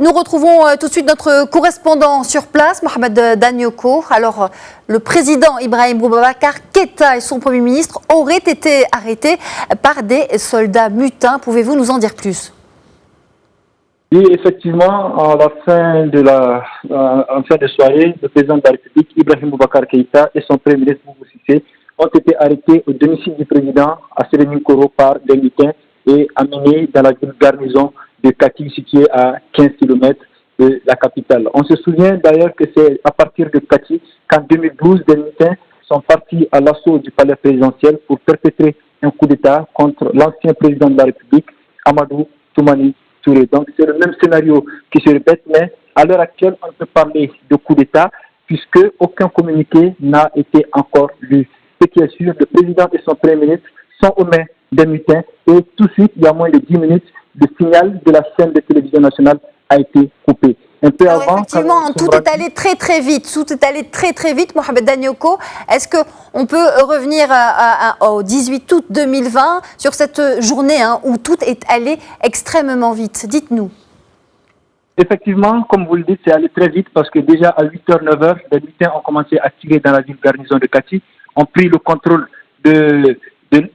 Nous retrouvons tout de suite notre correspondant sur place, Mohamed Danyoko. Alors, le président Ibrahim Boubacar Keïta et son Premier ministre auraient été arrêtés par des soldats mutins. Pouvez-vous nous en dire plus? Oui, effectivement, à la fin de soirée, le président de la République, Ibrahim Boubacar Keïta, et son Premier ministre Boubou Cissé ont été arrêtés au domicile du président à Séréninkoro par des mutins et amenés dans la ville garnison de Kati, située à 15 km de la capitale. On se souvient d'ailleurs que c'est à partir de Kati qu'en 2012, des mutins sont partis à l'assaut du palais présidentiel pour perpétrer un coup d'État contre l'ancien président de la République, Amadou Toumani Touré. Donc c'est le même scénario qui se répète, mais à l'heure actuelle, on peut parler de coup d'État puisque aucun communiqué n'a été encore lu. Ce qui est sûr, le président et son Premier ministre sont aux mains des mutins et tout de suite, il y a moins de 10 minutes, le signal de la chaîne de télévision nationale a été coupé. Un peu Alors avant, effectivement, tout est allé très vite. Tout est allé très vite, Mohamed Danyoko. Est-ce qu'on peut revenir au 18 août 2020 sur cette journée où tout est allé extrêmement vite? Dites-nous. Effectivement, comme vous le dites, c'est allé très vite parce que déjà à 8h, 9h, les mutins ont commencé à tirer dans la ville garnison de Kati, ont pris le contrôle de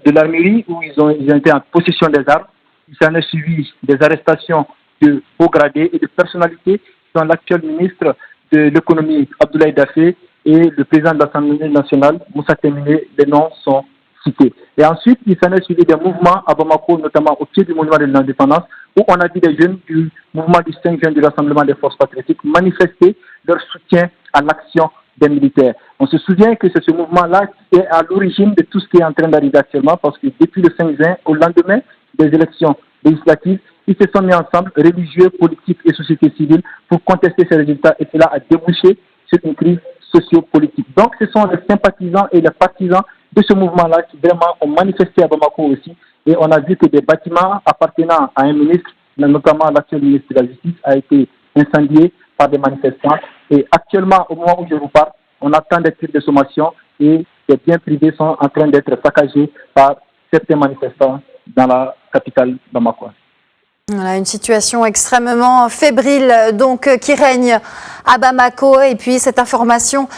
l'armerie où ils ont été en possession des armes. Il s'en est suivi des arrestations de hauts gradés et de personnalités, dont l'actuel ministre de l'économie, Abdoulaye Daffé, et le président de l'Assemblée nationale, Moussa Temine. Les noms sont cités. Et ensuite, il s'en est suivi des mouvements à Bamako, notamment au pied du monument de l'indépendance, où on a vu des jeunes du mouvement du 5 juin du Rassemblement des forces patriotiques manifester leur soutien à l'action des militaires. On se souvient que c'est ce mouvement-là qui est à l'origine de tout ce qui est en train d'arriver actuellement, parce que depuis le 5 juin, au lendemain des élections législatives, ils se sont mis ensemble, religieux, politiques et société civile, pour contester ces résultats, et cela a débouché sur une crise socio-politique. Donc ce sont les sympathisants et les partisans de ce mouvement-là qui vraiment ont manifesté à Bamako aussi, et on a vu que des bâtiments appartenant à un ministre, notamment l'actuel ministre de la Justice, a été incendié par des manifestants. Et actuellement, au moment où je vous parle, on attend des tirs de sommation et des biens privés sont en train d'être saccagés par certains manifestants dans la capitale Bamako. Voilà, une situation extrêmement fébrile donc qui règne à Bamako. Et puis cette information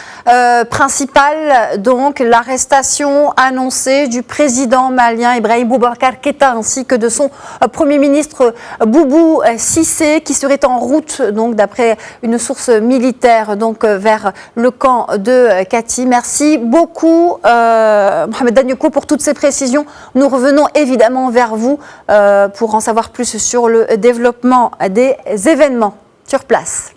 principale, donc l'arrestation annoncée du président malien Ibrahim Boubacar Keïta ainsi que de son Premier ministre Boubou Cissé qui serait en route, donc d'après une source militaire, donc vers le camp de Kati. Merci beaucoup Mohamed Danyoko pour toutes ces précisions. Nous revenons évidemment vers vous pour en savoir plus sur le développement des événements sur place.